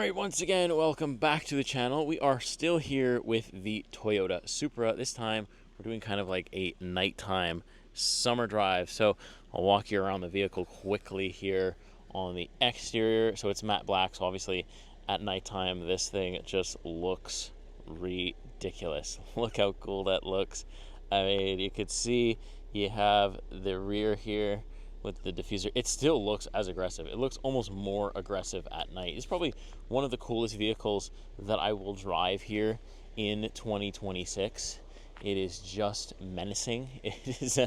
Alright, once again, welcome back to the channel. We are still here with the Toyota Supra. This time, we're doing kind of like a nighttime summer drive. So, I'll walk you around the vehicle quickly here on the exterior. So, it's matte black, so obviously at nighttime, this thing just looks ridiculous. Look how cool that looks. I mean, you could see you have the rear here with the diffuser. It still looks as aggressive. It looks almost more aggressive at night. It's probably one of the coolest vehicles that I will drive here in 2026. It is just menacing. It is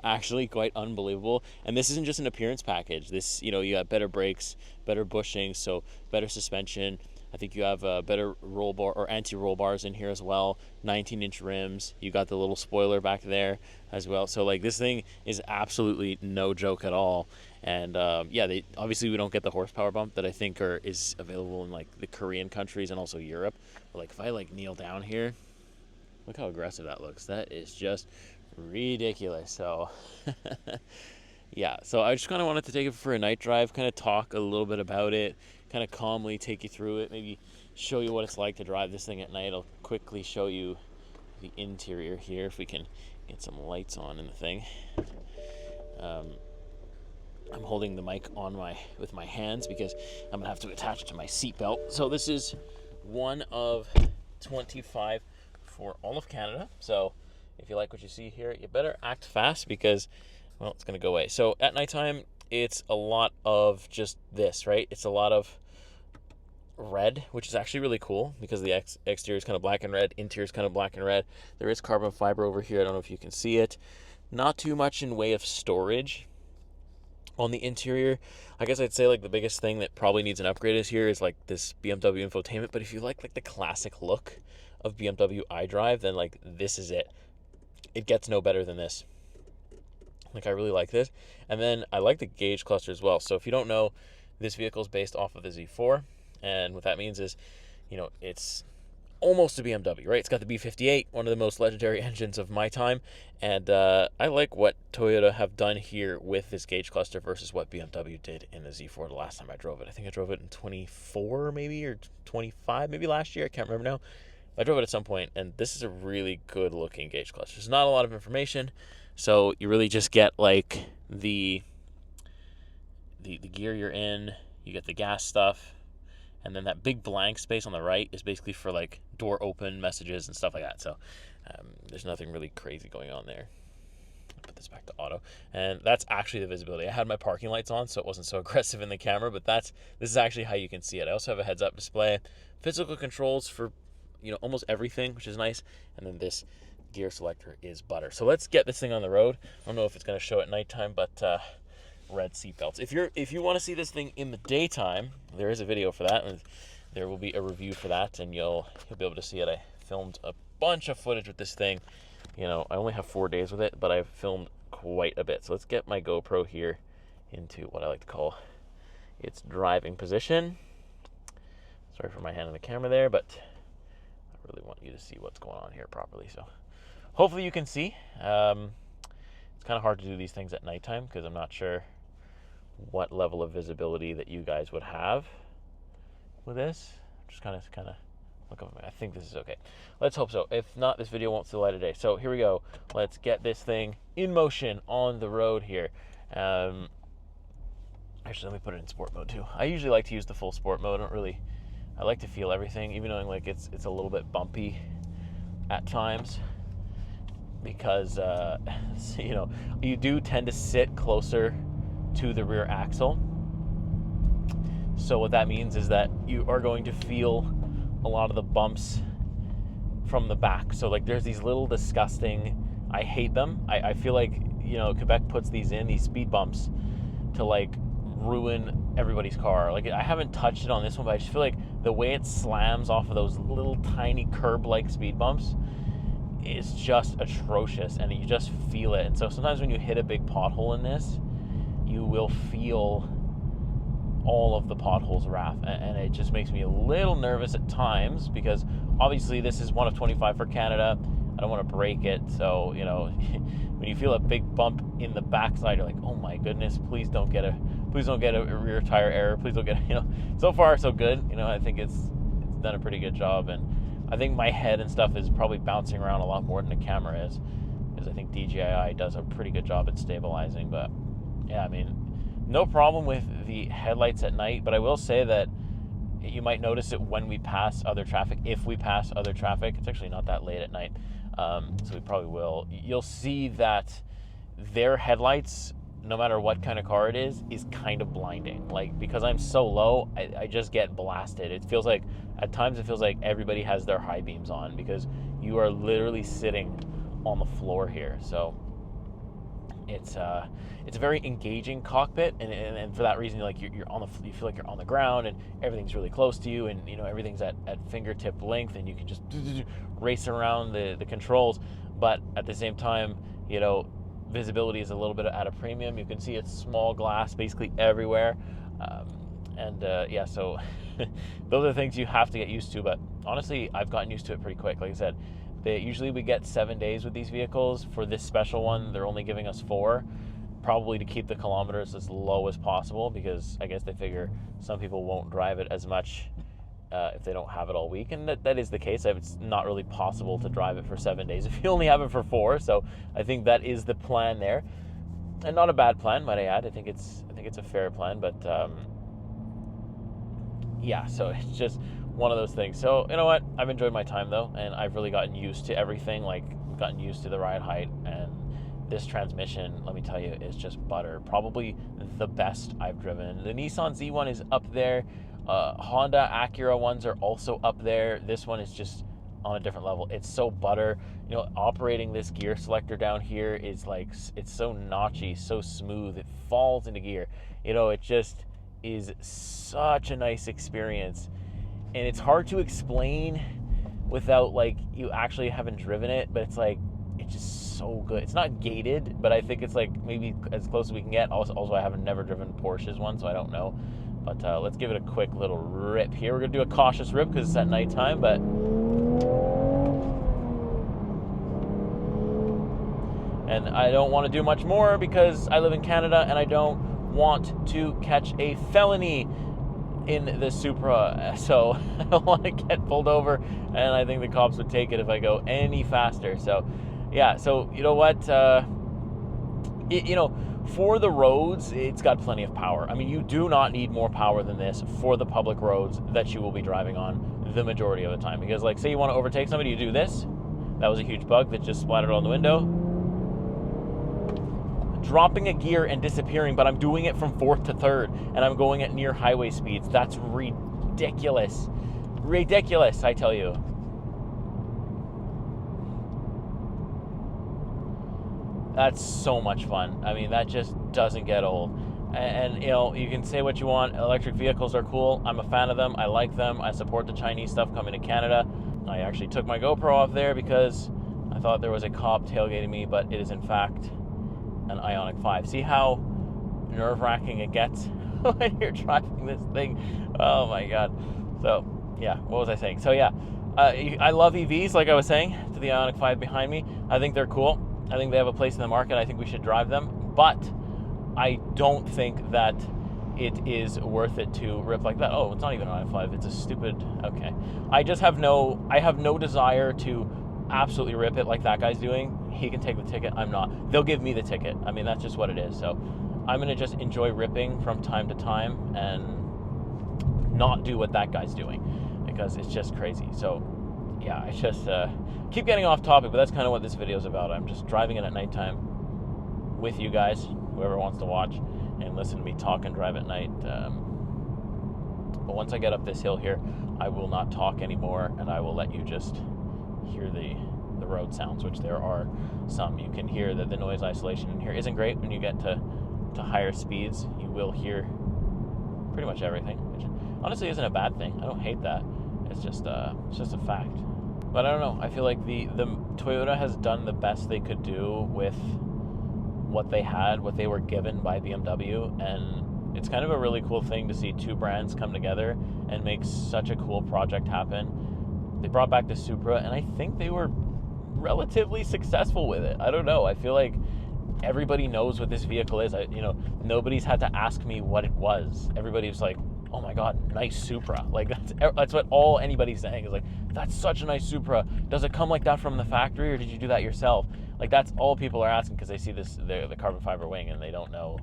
actually quite unbelievable. And this isn't just an appearance package. This, you have better brakes, better bushings, so better suspension. I think you have better roll bar or anti-roll bars in here as well. 19-inch rims. You got the little spoiler back there as well. So like this thing is absolutely no joke at all. And yeah, obviously we don't get the horsepower bump that I think is available in like the Korean countries and also Europe. But like if I like kneel down here, look how aggressive that looks. That is just ridiculous. So yeah, so I just kind of wanted to take it for a night drive, kind of talk a little bit about it, kind of calmly take you through it, maybe show you what it's like to drive this thing at night. I'll quickly show you the interior here if we can get some lights on in the thing. I'm holding the mic with my hands because I'm gonna have to attach it to my seatbelt. So this is one of 25 for all of Canada. So if you like what you see here, you better act fast because, well, it's gonna go away. So at nighttime, it's a lot of just this, right? It's a lot of red, which is actually really cool because the exterior is kind of black and red, interior is kind of black and red. There is carbon fiber over here. I don't know if you can see it. Not too much in way of storage on the interior. I guess I'd say like the biggest thing that probably needs an upgrade is here is like this BMW infotainment. But if you like the classic look of BMW iDrive, then like this is it. It gets no better than this. Like I really like this. And then I like the gauge cluster as well. So if you don't know, this vehicle is based off of the Z4. And what that means is, it's almost a BMW, right? It's got the B58, one of the most legendary engines of my time. And I like what Toyota have done here with this gauge cluster versus what BMW did in the Z4 the last time I drove it. I think I drove it in 24 maybe, or 25 maybe last year. I can't remember now. I drove it at some point, and this is a really good looking gauge cluster. There's not a lot of information, so you really just get like the gear you're in, you get the gas stuff, and then that big blank space on the right is basically for like door open messages and stuff like that. So there's nothing really crazy going on there. I'll put this back to auto, and that's actually the visibility. I had my parking lights on, so it wasn't so aggressive in the camera, but this is actually how you can see it. I also have a heads-up display, physical controls for almost everything, which is nice, and then this gear selector is butter. So let's get this thing on the road. I don't know if it's going to show at nighttime, but red seatbelts. If you want to see this thing in the daytime, there is a video for that, and there will be a review for that, and you'll be able to see it. I filmed a bunch of footage with this thing. I only have 4 days with it, but I've filmed quite a bit. So let's get my GoPro here into what I like to call its driving position. Sorry for my hand on the camera there, but I really want you to see what's going on here properly. So hopefully you can see. It's kind of hard to do these things at nighttime because I'm not sure what level of visibility that you guys would have with this. Just kind of look over. I think this is okay. Let's hope so. If not, this video won't see the light of day. So here we go. Let's get this thing in motion on the road here. Actually, let me put it in sport mode too. I usually like to use the full sport mode. I like to feel everything, even knowing like it's a little bit bumpy at times, because you do tend to sit closer to the rear axle. So what that means is that you are going to feel a lot of the bumps from the back. So like there's these little disgusting, I hate them. I feel like Quebec puts these speed bumps to like ruin everybody's car. Like I haven't touched it on this one, but I just feel like the way it slams off of those little tiny curb-like speed bumps is just atrocious, and you just feel it. And so sometimes when you hit a big pothole in this, you will feel all of the potholes wrath, and it just makes me a little nervous at times because obviously this is one of 25 for Canada. I don't want to break it, so when you feel a big bump in the backside, you're like, oh my goodness, please don't get a Please don't get a rear tire error. Please don't get, so far so good. I think it's done a pretty good job, and I think my head and stuff is probably bouncing around a lot more than the camera is, because I think DJI does a pretty good job at stabilizing. But yeah, I mean, no problem with the headlights at night, but I will say that you might notice it when we pass other traffic. If we pass other traffic, it's actually not that late at night, so we probably will. You'll see that their headlights, no matter what kind of car it is kind of blinding. Like, because I'm so low, I just get blasted. At times it feels like everybody has their high beams on, because you are literally sitting on the floor here. So it's a very engaging cockpit, and for that reason, like, you feel like you're on the ground, and everything's really close to you, and everything's at fingertip length, and you can just race around the controls. But at the same time, visibility is a little bit at a premium. You can see it's small glass basically everywhere, so those are things you have to get used to. But honestly, I've gotten used to it pretty quick. Like I said, usually we get 7 days with these vehicles. For this special one, they're only giving us 4, probably to keep the kilometers as low as possible, because I guess they figure some people won't drive it as much if they don't have it all week, and that is the case. It's not really possible to drive it for 7 days if you only have it for 4. So I think that is the plan there, and not a bad plan, might I add. I think it's a fair plan, but so it's just one of those things. So you know what? I've enjoyed my time though, and I've really gotten used to everything. Like, gotten used to the ride height, and this transmission, let me tell you, is just butter. Probably the best I've driven. The Nissan Z1 is up there. Honda Acura ones are also up there. This one is just on a different level. It's so butter. Operating this gear selector down here is like, it's so notchy, so smooth. It falls into gear. It just is such a nice experience. And it's hard to explain without, like, you actually haven't driven it, but it's like, it's just so good. It's not gated, but I think it's like maybe as close as we can get. Also, I haven't never driven Porsche's one, so I don't know. But let's give it a quick little rip here. We're going to do a cautious rip because it's at nighttime, but and I don't want to do much more because I live in Canada and I don't want to catch a felony in the Supra. So I don't want to get pulled over, and I think the cops would take it if I go any faster. So yeah, so you know what? For the roads, it's got plenty of power. I mean, you do not need more power than this for the public roads that you will be driving on the majority of the time. Because, like, say you want to overtake somebody, you do this. That was a huge bug that just splattered on the window. Dropping a gear and disappearing, but I'm doing it from 4th to 3rd, and I'm going at near highway speeds. That's ridiculous. Ridiculous, I tell you. That's so much fun. I mean, that just doesn't get old. And you can say what you want. Electric vehicles are cool. I'm a fan of them. I like them. I support the Chinese stuff coming to Canada. I actually took my GoPro off there because I thought there was a cop tailgating me, but it is in fact an Ioniq 5. See how nerve-wracking it gets when you're driving this thing? Oh my God. So yeah, what was I saying? So yeah, I love EVs, like I was saying, to the Ioniq 5 behind me. I think they're cool. I think they have a place in the market. I think we should drive them, but I don't think that it is worth it to rip like that. Oh, it's not even an i5. It's a stupid, okay. I have no desire to absolutely rip it like that guy's doing. He can take the ticket. I'm not. They'll give me the ticket. I mean, that's just what it is. So I'm going to just enjoy ripping from time to time and not do what that guy's doing, because it's just crazy. So yeah, I just keep getting off topic, but that's kind of what this video is about. I'm just driving it at nighttime with you guys, whoever wants to watch and listen to me talk and drive at night. But once I get up this hill here, I will not talk anymore, and I will let you just hear the road sounds, which there are some. You can hear that the noise isolation in here isn't great. When you get to higher speeds, you will hear pretty much everything, which honestly isn't a bad thing. I don't hate that. It's just a fact. But I don't know. I feel like the Toyota has done the best they could do with what they had, what they were given by BMW, and it's kind of a really cool thing to see two brands come together and make such a cool project happen. They brought back the Supra, and I think they were relatively successful with it. I don't know. I feel like everybody knows what this vehicle is. Nobody's had to ask me what it was. Everybody was like, oh my God, nice Supra. Like that's what anybody's saying is like, that's such a nice Supra. Does it come like that from the factory or did you do that yourself? Like that's all people are asking because they see the carbon fiber wing and they don't know.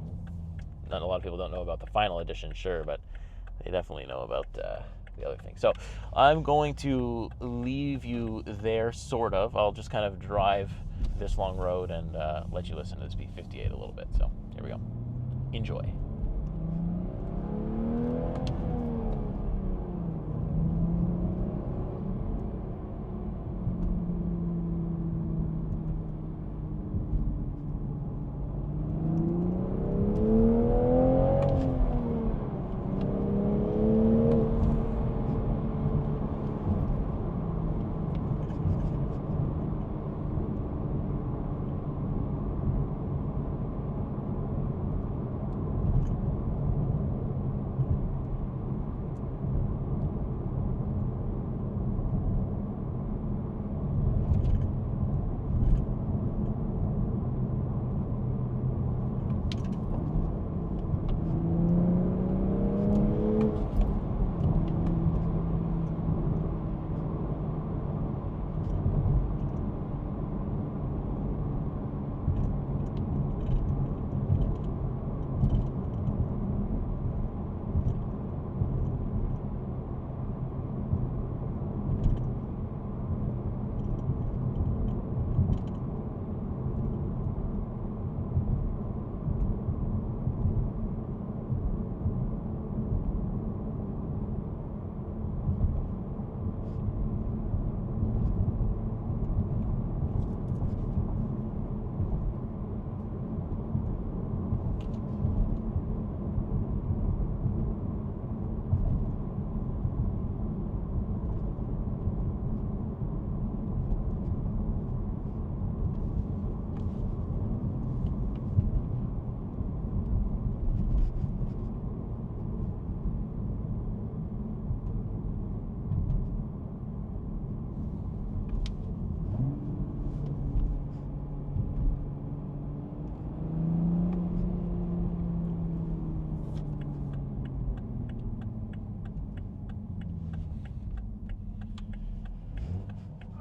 Not a lot of people don't know about the final edition, sure, but they definitely know about the other thing. So I'm going to leave you there, sort of. I'll just kind of drive this long road and let you listen to this B58 a little bit. So here we go. Enjoy.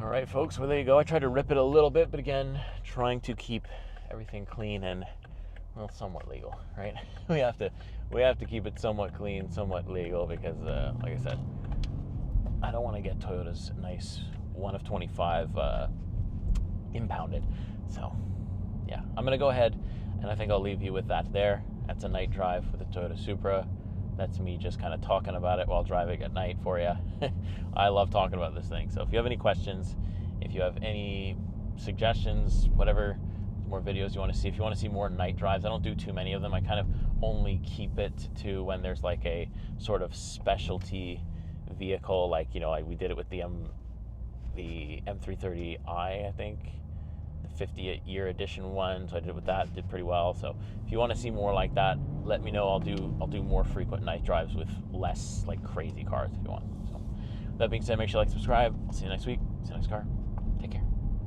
All right, folks, well, there you go. I tried to rip it a little bit, but again, trying to keep everything clean and, well, somewhat legal, right? We have to keep it somewhat clean, somewhat legal, because, like I said, I don't want to get Toyota's nice 1 of 25 impounded. So, yeah, I'm going to go ahead, and I think I'll leave you with that there. That's a night drive with the Toyota Supra. That's me just kind of talking about it while driving at night for you. I love talking about this thing. So if you have any questions, if you have any suggestions, whatever, more videos you want to see, if you want to see more night drives, I don't do too many of them. I kind of only keep it to when there's like a sort of specialty vehicle, like, we did it with the M330i, I think, the 50-year edition one. So I did it with that, did pretty well. So if you want to see more like that, let me know. I'll do more frequent night drives with less like crazy cars if you want. So that being said, make sure you like, subscribe. I'll see you next week. See you next car.